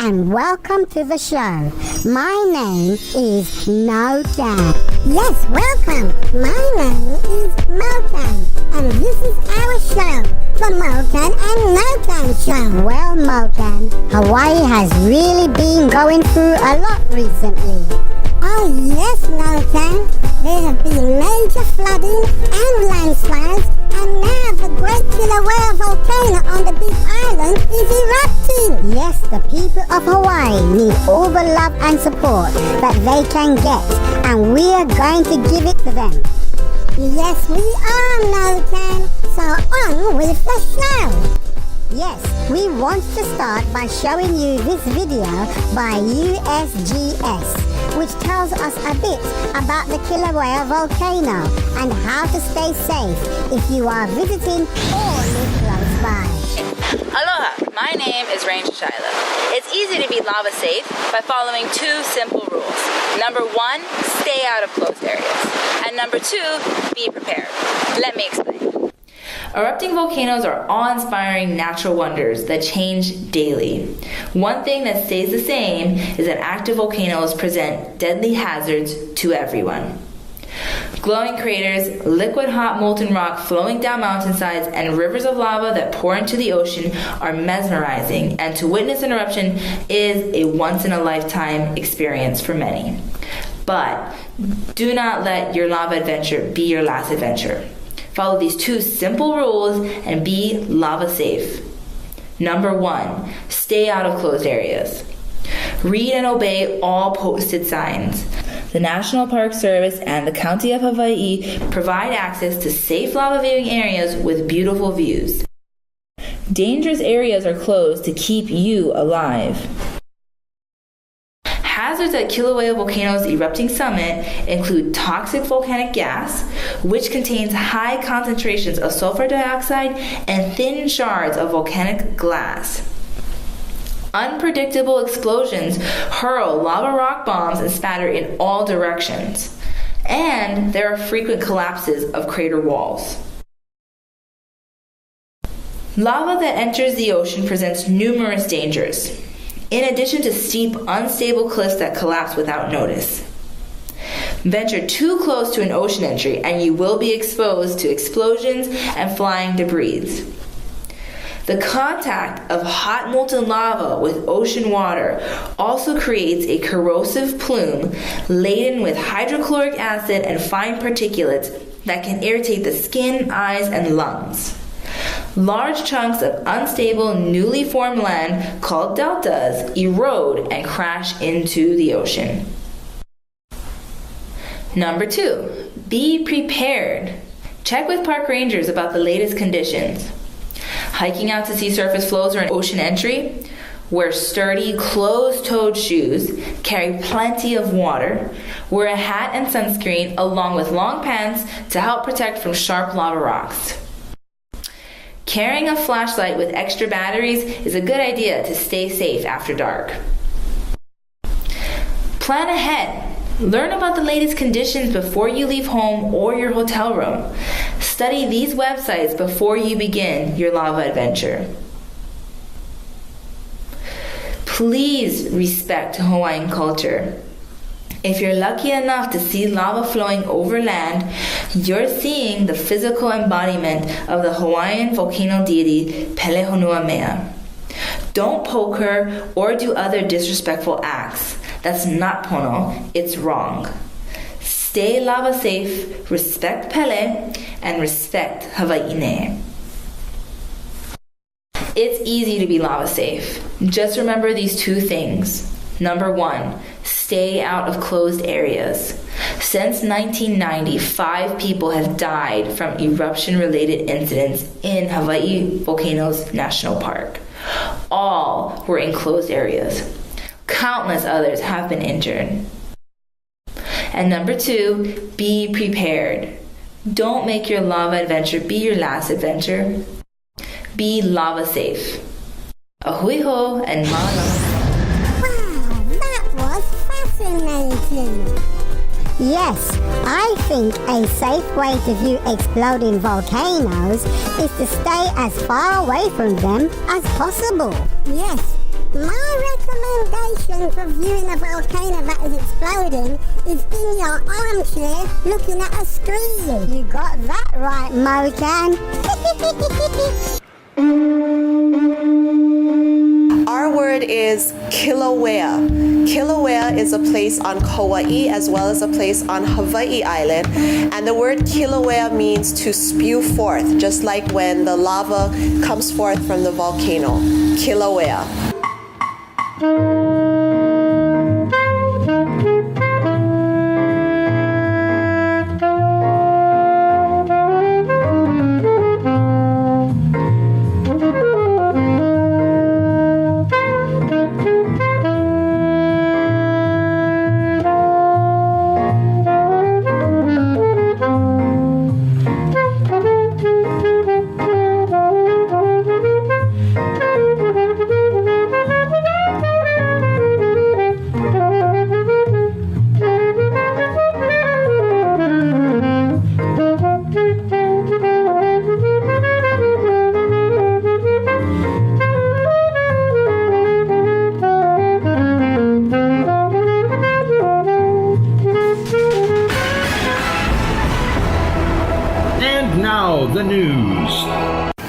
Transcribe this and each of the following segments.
and welcome to the show. My name is Nokan. Yes, welcome. My name is Mokan, and this is our show, the Mokan and Nokan Show. Well, Mokan, Hawaii has really been going through a lot recently. Oh yes, Nokan. There have been major flooding and landslides, and now the Great Kilauea volcano on the Big Island is erupting. Yes, the people of Hawaii need all the love and support that they can get, and we are going to give it to them. Yes, we are, Nokan. So on with the show. Yes, we want to start by showing you this video by USGS, which tells us a bit about the Kilauea volcano and how to stay safe if you are visiting or live close by. Aloha, my name is Ranger Shyla. It's easy to be lava safe by following two simple rules. Number one, stay out of closed areas. And number two, be prepared. Let me explain. Erupting volcanoes are awe-inspiring natural wonders that change daily. One thing that stays the same is that active volcanoes present deadly hazards to everyone. Glowing craters, liquid hot molten rock flowing down mountainsides, and rivers of lava that pour into the ocean are mesmerizing, and to witness an eruption is a once-in-a-lifetime experience for many. But do not let your lava adventure be your last adventure. Follow these two simple rules and be lava safe. Number one, stay out of closed areas. Read and obey all posted signs. The National Park Service and the County of Hawaii provide access to safe lava viewing areas with beautiful views. Dangerous areas are closed to keep you alive. Hazards at Kilauea Volcano's erupting summit include toxic volcanic gas, which contains high concentrations of sulfur dioxide and thin shards of volcanic glass. Unpredictable explosions hurl lava rock bombs and spatter in all directions. And there are frequent collapses of crater walls. Lava that enters the ocean presents numerous dangers, in addition to steep, unstable cliffs that collapse without notice. Venture too close to an ocean entry and you will be exposed to explosions and flying debris. The contact of hot molten lava with ocean water also creates a corrosive plume laden with hydrochloric acid and fine particulates that can irritate the skin, eyes, and lungs. Large chunks of unstable, newly formed land called deltas erode and crash into the ocean. Number two, be prepared. Check with park rangers about the latest conditions. Hiking out to sea surface flows or an ocean entry, wear sturdy, closed-toed shoes, carry plenty of water, wear a hat and sunscreen along with long pants to help protect from sharp lava rocks. Carrying a flashlight with extra batteries is a good idea to stay safe after dark. Plan ahead. Learn about the latest conditions before you leave home or your hotel room. Study these websites before you begin your lava adventure. Please respect Hawaiian culture. If you're lucky enough to see lava flowing over land, you're seeing the physical embodiment of the Hawaiian volcano deity Pelehonuamea. Don't poke her or do other disrespectful acts. That's not pono, it's wrong. Stay lava safe, respect Pele, and respect Hawaiine. It's easy to be lava safe. Just remember these two things. Number one, stay out of closed areas. Since 1990, 5 people have died from eruption-related incidents in Hawaii Volcanoes National Park. All were in closed areas. Countless others have been injured. And number two, be prepared. Don't make your lava adventure be your last adventure. Be lava safe. Ahui ho and mahalo. Fascinating. Yes, I think a safe way to view exploding volcanoes is to stay as far away from them as possible. Yes, My recommendation for viewing a volcano that is exploding is in your armchair looking at a screen. You got that right, Mokan. Our word is Kilauea. Kilauea is a place on Kauai as well as a place on Hawaii Island. And the word Kilauea means to spew forth, just like when the lava comes forth from the volcano. Kilauea. The news.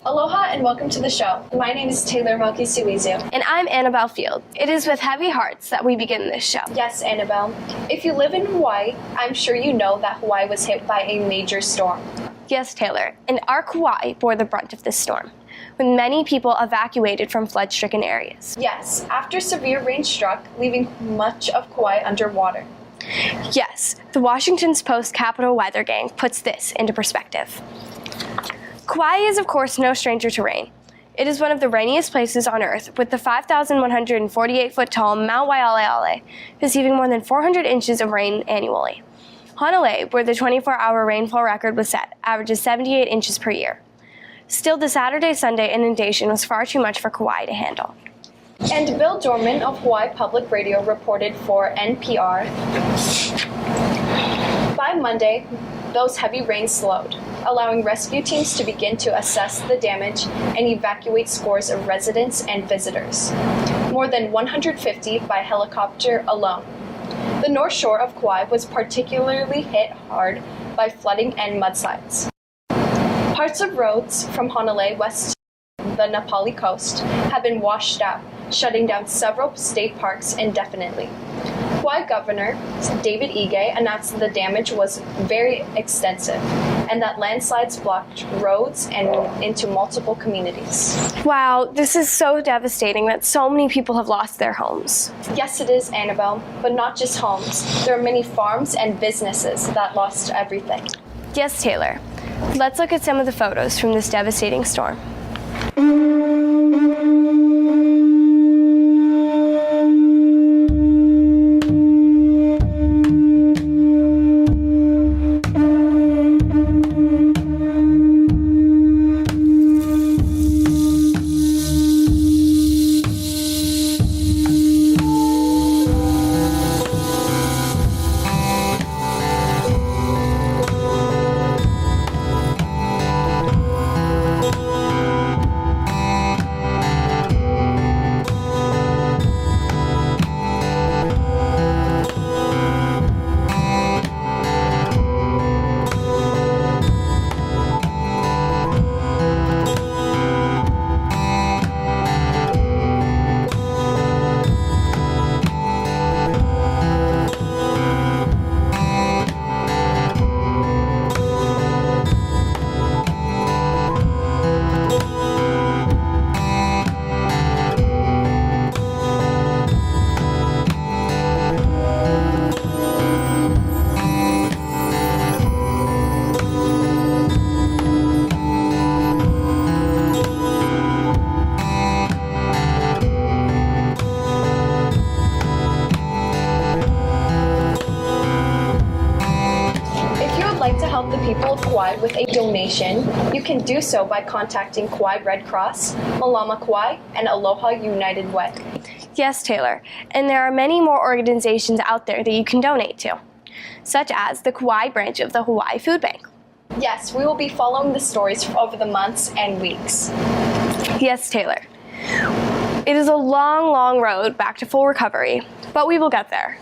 Aloha and welcome to the show. My name is Taylor Malkisuizu. And I'm Annabelle Field. It is with heavy hearts that we begin this show. Yes, Annabelle. If you live in Hawaii, I'm sure you know that Hawaii was hit by a major storm. Yes, Taylor. And our Kauai bore the brunt of this storm, with many people evacuated from flood-stricken areas. Yes, after severe rain struck, leaving much of Kauai underwater. Yes, the Washington Post Capitol Weather Gang puts this into perspective. Kauai is, of course, no stranger to rain. It is one of the rainiest places on Earth, with the 5,148-foot-tall Mount Waialeale receiving more than 400 inches of rain annually. Honolulu, where the 24-hour rainfall record was set, averages 78 inches per year. Still, the Saturday-Sunday inundation was far too much for Kauai to handle. And Bill Dorman of Hawaii Public Radio reported for NPR. By Monday, those heavy rains slowed, allowing rescue teams to begin to assess the damage and evacuate scores of residents and visitors. More than 150 by helicopter alone. The north shore of Kauai was particularly hit hard by flooding and mudslides. Parts of roads from Honolulu west to the Napali coast have been washed out, shutting down several state parks indefinitely. Kauai Governor David Ige announced the damage was very extensive and that landslides blocked roads and into multiple communities. Wow, this is so devastating that so many people have lost their homes. Yes, it is, Annabelle, but not just homes. There are many farms and businesses that lost everything. Yes, Taylor. Let's look at some of the photos from this devastating storm. help the people of Kauai with a donation, you can do so by contacting Kauai Red Cross, Malama Kauai, and Aloha United Way. Yes, Taylor, and there are many more organizations out there that you can donate to, such as the Kauai branch of the Hawaii Food Bank. Yes, we will be following the stories over the months and weeks. Yes, Taylor. It is a long, long road back to full recovery, but we will get there.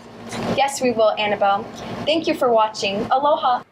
Yes, we will, Annabelle. Thank you for watching. Aloha!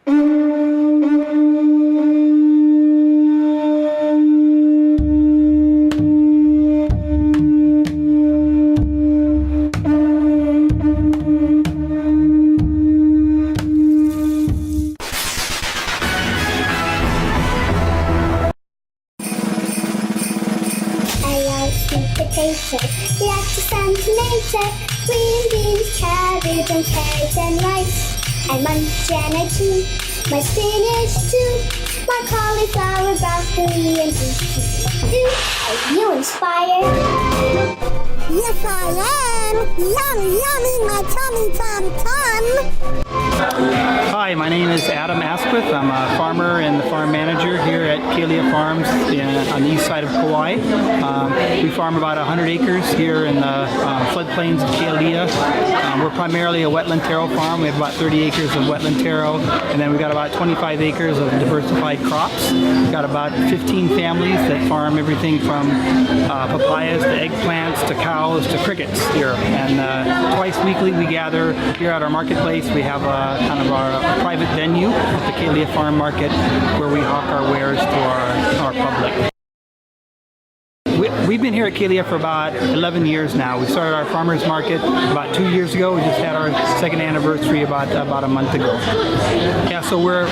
Potatoes, lots of sun, tomato, green beans, cabbage and carrots and rice. And munch and I chew my spinach too, my cauliflower, broccoli and beef. Are you inspired? Yes, I am. Yum, yummy, my tummy tom-tom. Hi, my name is Adam Asquith. I'm a farmer and the farm manager here at Kealia Farms on the east side of Kauai. We farm about 100 acres here in the floodplains of Kealia. We're primarily a wetland taro farm. We have about 30 acres of wetland taro, and then we've got about 25 acres of diversified crops. We've got about 15 families that farm everything from papayas to eggplants to cows to crickets here. And twice weekly we gather here at our marketplace. We have kind of our private venue, the Kealia Farm Market, where we hawk our wares to our public. We've been here at Kealia for about 11 years now. We started our farmers market about 2 years ago. We just had our second anniversary about a month ago. Yeah, so we're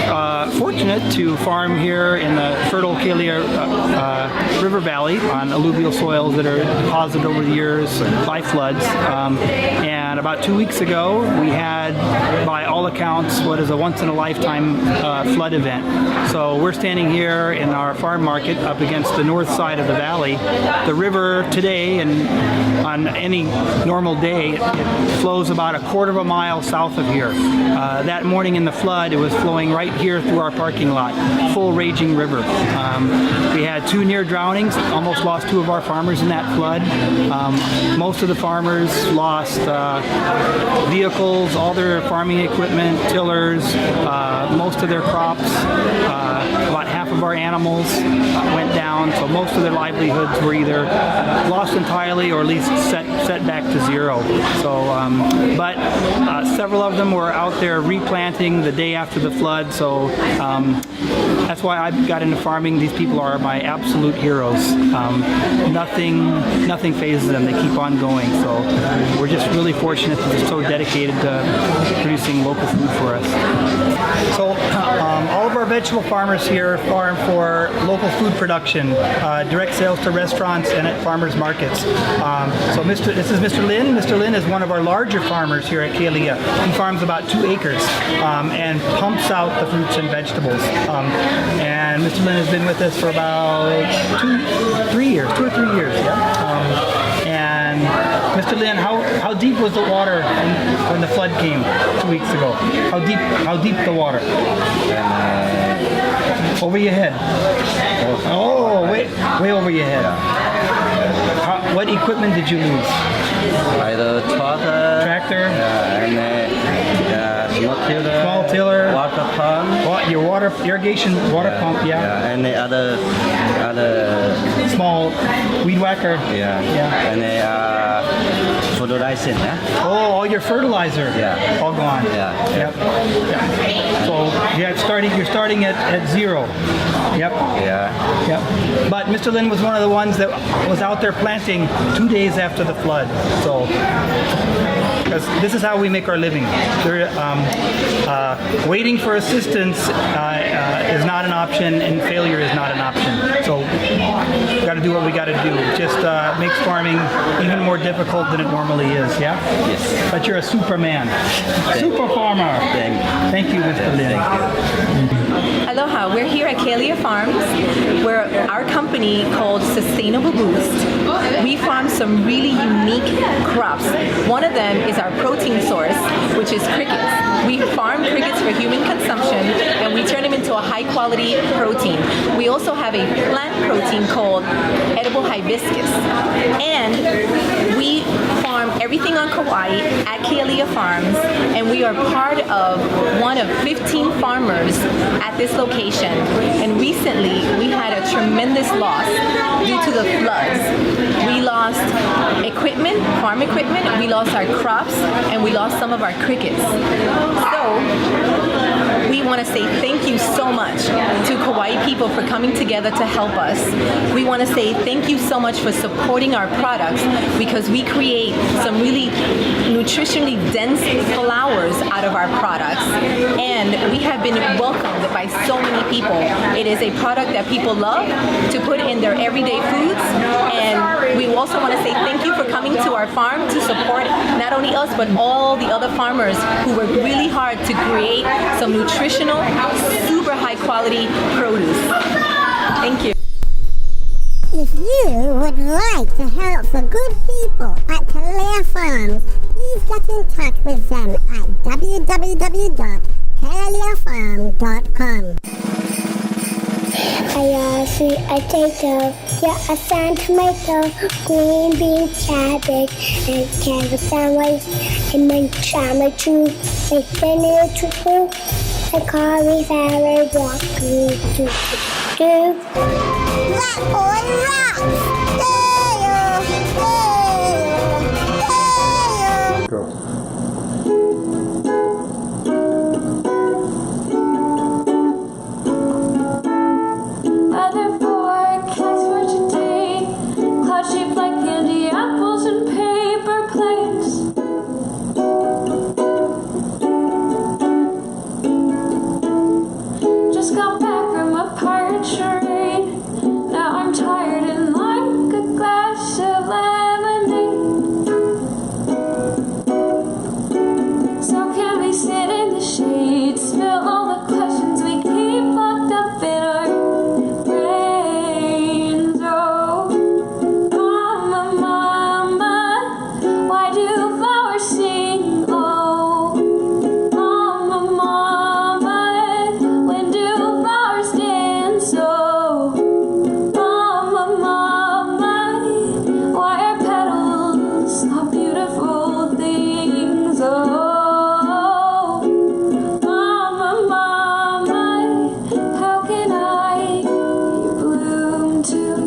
fortunate to farm here in the fertile Kealia River Valley on alluvial soils that are deposited over the years by floods. And about 2 weeks ago, we had, by all accounts, what is a once-in-a-lifetime flood event. So we're standing here in our farm market up against the north side of the valley. The river today, and on any normal day, it flows about a quarter of a mile south of here. That morning in the flood, it was flowing right here through our parking lot, full raging river. We had 2 near drownings, almost lost 2 of our farmers in that flood. Most of the farmers lost vehicles, all their farming equipment, tillers, most of their crops. About half of our animals went down, so most of their livelihoods were either lost entirely or at least set back to zero. So, but several of them were out there replanting the day after the flood. So that's why I got into farming. These people are my absolute heroes. Nothing phases them. They keep on going. So we're just really fortunate that they're so dedicated to producing local food for us. So all of our vegetable farmers here farm for local food production, direct sales to restaurants and at farmers markets. So this is Mr. Lin. Mr. Lin is one of our larger farmers here at Kealia. He farms about 2 acres and pumps out the fruits and vegetables. And Mr. Lin has been with us for about 2 or 3 years. Yeah. And Mr. Lin, how deep was the water when the flood came 2 weeks ago? How deep the water? Over your head. Oh, way over your head. What equipment did you lose? The tractor, and small tiller, water pump, your irrigation water pump, and the other small weed whacker, and fertilizer, all your fertilizer, all gone, Yep. So you're starting at zero. Yep. But Mr. Lin was one of the ones that was out there planting 2 days after the flood. So, because this is how we make our living. Waiting for assistance is not an option, and failure is not an option. So, we got to do what we got to do. It just makes farming even more difficult than it normally is. Yeah. Yes. But you're a superman, super farmer. Thank you, Mr. Lin. Aloha, we're here at Kealia Farms. We're our company called Sustainable Boost. We farm some really unique crops. One of them is our protein source, which is crickets. We farm crickets for human consumption, and we turn them into a high quality protein. We also have a plant protein called edible hibiscus. And we farm everything on Kauai at Kealia Farms, and we are part of one of 15 farmers at this location. And recently we had a tremendous loss due to the floods. We lost lost equipment, farm equipment, we lost our crops, and we lost some of our crickets. So we want to say thank you so much to Kauai people for coming together to help us. We want to say thank you so much for supporting our products, because we create some really nutritionally dense flours out of our products, and we have been welcomed by so many people. It is a product that people love to put in their everyday foods, and we also want to say thank you for coming to our farm to support not only us but all the other farmers who work really hard to create some nutritional, super high quality produce. Thank you. If you would like to help the good people at Kealia Farm, please get in touch with them at www.kealiafarm.com. I see a potato, yeah, a sun tomato, green bean, cabbage, and carrot sandwich, and my too, and spinach too, and cauliflower, broccoli, Black boy rocks! Other forecasts for today, cloud shaped like candy apples and paper plates. Just got back from a pirate charade. Now I'm tired and like a glass of lemonade. So can we sit in the shade, spill all the questions we keep locked up in our brains? Oh, mama, mama, why do flowers sing? Oh, mama, mama, when do flowers dance? Oh, mama, mama, why are petals not beautiful things? Oh, mama, mama, how can I bloom too?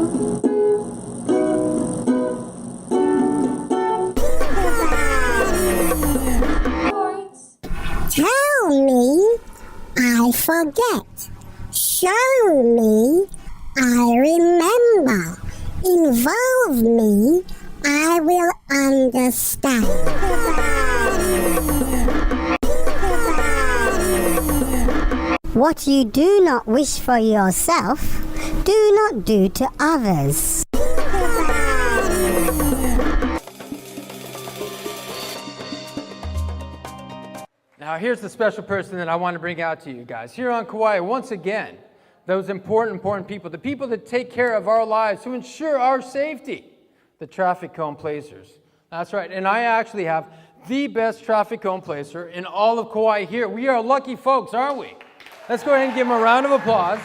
Tell me, I forget. Show me, I remember. Involve me, I will understand. What you do not wish for yourself, do not do to others. Now here's the special person that I want to bring out to you guys. Here on Kauai, once again, those important people, the people that take care of our lives, who ensure our safety, the traffic cone placers. That's right, and I actually have the best traffic cone placer in all of Kauai here. We are lucky folks, aren't we? Let's go ahead and give them a round of applause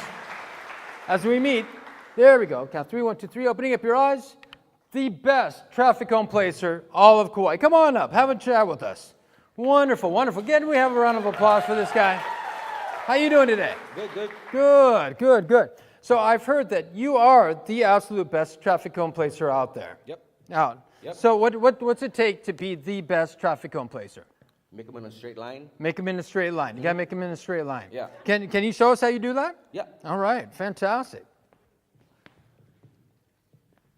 as we meet. There we go, count 3, 1, 2, 3, opening up your eyes. The best traffic cone placer, all of Kauai. Come on up, have a chat with us. Wonderful, wonderful. Again, we have a round of applause for this guy. How you doing today? Good. So I've heard that you are the absolute best traffic cone placer out there. Yep. So what's it take to be the best traffic cone placer? Make them in a straight line. Make them in a straight line. You gotta make them in a straight line. Yeah. Can you show us how you do that? Yeah. All right, fantastic.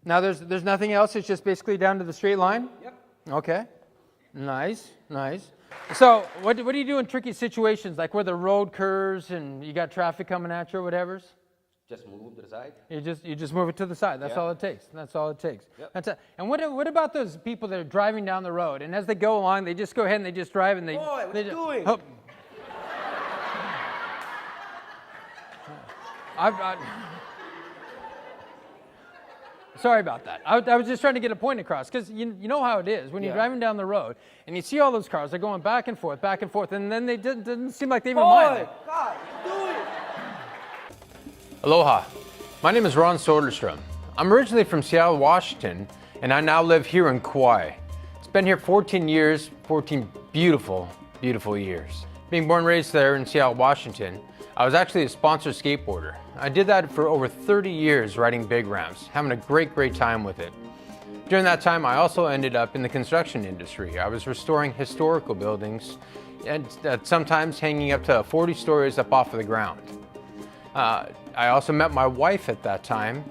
Now there's nothing else, it's just basically down to the straight line? Yep. Okay. Nice. So what do you do in tricky situations, like where the road curves and you got traffic coming at you or whatever's? Just move them to the side. You just move it to the side. That's all it takes. Yep. And what about those people that are driving down the road, and as they go along, they just go ahead and they just drive and they... Boy, what are you doing? Oh. Sorry about that. I was just trying to get a point across, because you know how it is when you're driving down the road and you see all those cars, they're going back and forth, and then they didn't seem like they even mind. God, what are you doing? Aloha. My name is Ron Soderstrom. I'm originally from Seattle, Washington, and I now live here in Kauai. It's been here 14 years, 14 beautiful, beautiful years. Being born and raised there in Seattle, Washington, I was actually a sponsored skateboarder. I did that for over 30 years riding big ramps, having a great time with it. During that time, I also ended up in the construction industry. I was restoring historical buildings and sometimes hanging up to 40 stories up off of the ground. I also met my wife at that time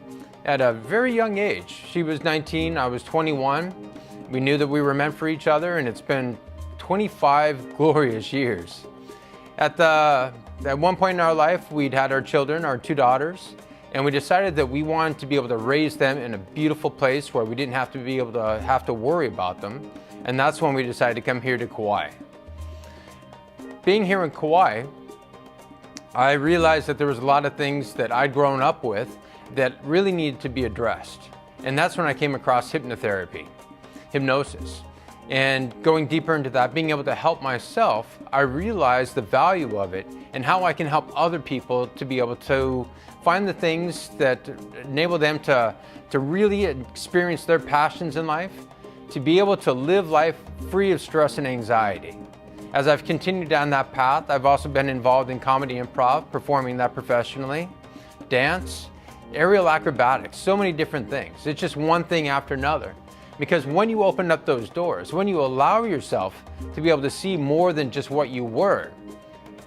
at a very young age. She was 19, I was 21. We knew that we were meant for each other, and it's been 25 glorious years. At one point in our life, we'd had our children, our 2 daughters, and we decided that we wanted to be able to raise them in a beautiful place where we didn't have to worry about them. And that's when we decided to come here to Kauai. Being here in Kauai, I realized that there was a lot of things that I'd grown up with that really needed to be addressed. And that's when I came across hypnotherapy, hypnosis. And going deeper into that, being able to help myself, I realized the value of it and how I can help other people to be able to find the things that enable them to really experience their passions in life, to be able to live life free of stress and anxiety. As I've continued down that path, I've also been involved in comedy improv, performing that professionally, dance, aerial acrobatics, so many different things. It's just one thing after another. Because when you open up those doors, when you allow yourself to be able to see more than just what you were,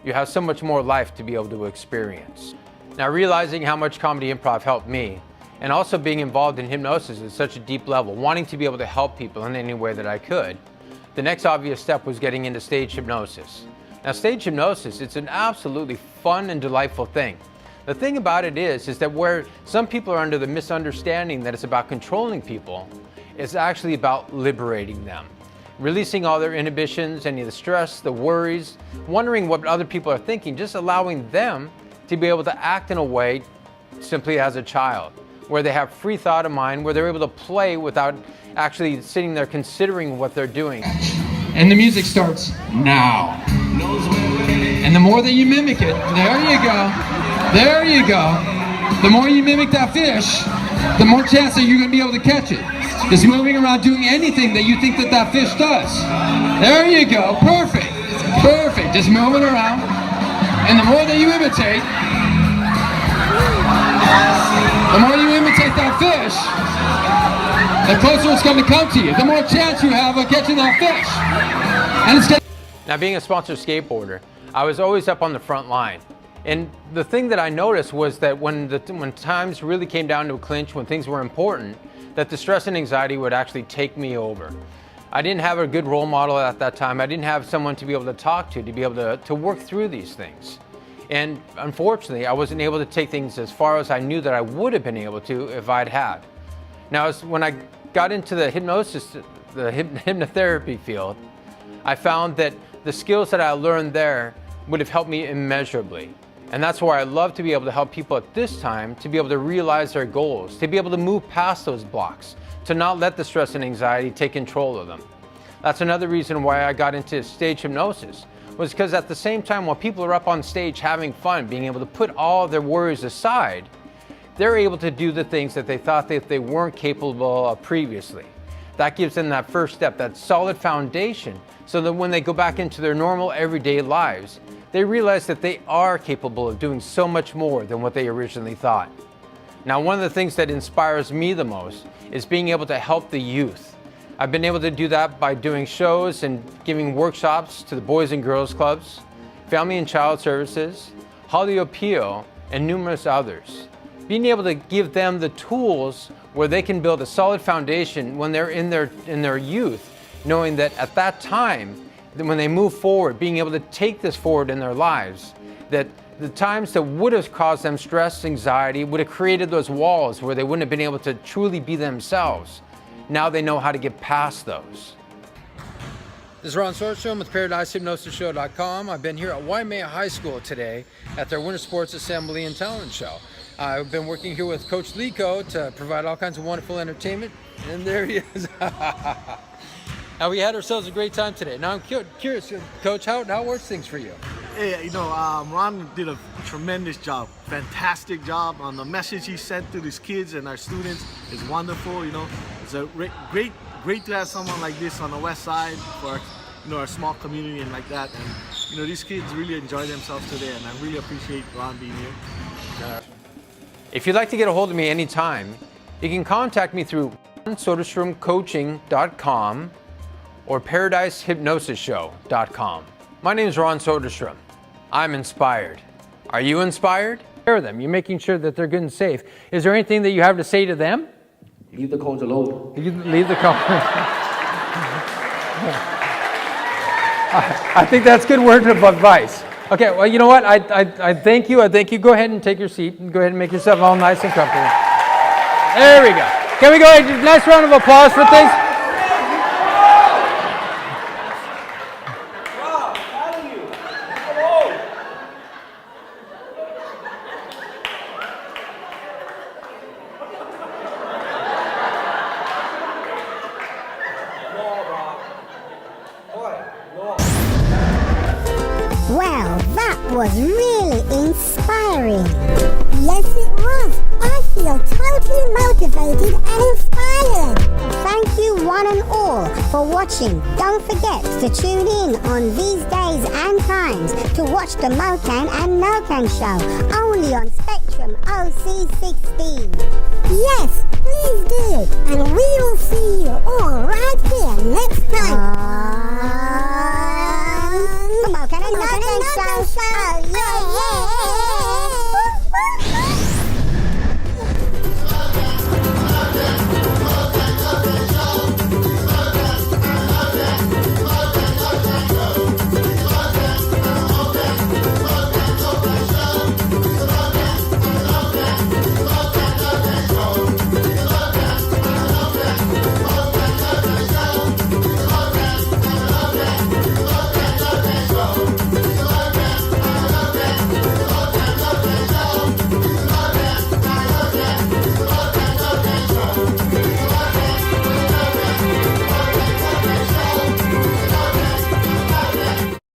you have so much more life to be able to experience. Now, realizing how much comedy improv helped me, and also being involved in hypnosis at such a deep level, wanting to be able to help people in any way that I could, the next obvious step was getting into stage hypnosis. Now, stage hypnosis, it's an absolutely fun and delightful thing. The thing about it is that where some people are under the misunderstanding that it's about controlling people, it's actually about liberating them. Releasing all their inhibitions, any of the stress, the worries, wondering what other people are thinking, just allowing them to be able to act in a way simply as a child, where they have free thought of mind, where they're able to play without actually sitting there considering what they're doing. And the music starts now. And the more that you mimic it, there you go. The more you mimic that fish, the more chance that you're gonna be able to catch it. Just moving around doing anything that you think that fish does. There you go, perfect, perfect. Just moving around. And the more that you imitate, that fish, the closer it's going to come to you. The more chance you have of catching that fish. And it's Now, being a sponsored skateboarder, I was always up on the front line. And the thing that I noticed was that when times really came down to a clinch, when things were important, that the stress and anxiety would actually take me over. I didn't have a good role model at that time. I didn't have someone to be able to talk to be able to work through these things. And unfortunately, I wasn't able to take things as far as I knew that I would have been able to if I'd had. Now, when I got into the hypnotherapy field, I found that the skills that I learned there would have helped me immeasurably. And that's why I love to be able to help people at this time to be able to realize their goals, to be able to move past those blocks, to not let the stress and anxiety take control of them. That's another reason why I got into stage hypnosis, was because at the same time while people are up on stage having fun, being able to put all their worries aside, they're able to do the things that they thought that they weren't capable of previously. That gives them that first step, that solid foundation, so that when they go back into their normal everyday lives, they realize that they are capable of doing so much more than what they originally thought. Now, one of the things that inspires me the most is being able to help the youth. I've been able to do that by doing shows and giving workshops to the Boys and Girls Clubs, Family and Child Services, Haleopio, and numerous others. Being able to give them the tools where they can build a solid foundation when they're in their youth, knowing that at that time, when they move forward, being able to take this forward in their lives, that the times that would have caused them stress, anxiety, would have created those walls where they wouldn't have been able to truly be themselves. Now they know how to get past those. This is Ron Soderstrom with ParadiseHypnosisShow.com. I've been here at Waimea High School today at their Winter Sports Assembly and Talent Show. I've been working here with Coach Lico to provide all kinds of wonderful entertainment, and there he is. Now, we had ourselves a great time today. Now, I'm curious, Coach, how works things for you? Hey, Ron did a tremendous job, fantastic job. On the message he sent to these kids and our students is wonderful. It's a great to have someone like this on the West Side for our small community and like that. And these kids really enjoy themselves today, and I really appreciate Ron being here. If you'd like to get a hold of me anytime, you can contact me through SoderstromCoaching.com or ParadiseHypnosisShow.com. My name is Ron Soderstrom. I'm inspired. Are you inspired? Share them. You're making sure that they're good and safe. Is there anything that you have to say to them? Leave the cones alone. Leave the cones. I think that's good word of advice. Okay, well, you know what? I thank you. I thank you. Go ahead and take your seat and go ahead and make yourself all nice and comfortable. There we go. Can we go ahead? Nice round of applause for things. Well, that was really inspiring. Yes, it was. I feel totally motivated and inspired. Thank you one and all for watching. Don't forget to tune in on these days and times to watch the Mokan and Nokan show, only on Spectrum OC16. Yes, please do. And we will see you all right here next time. The Mokan and Nokan show. Oh,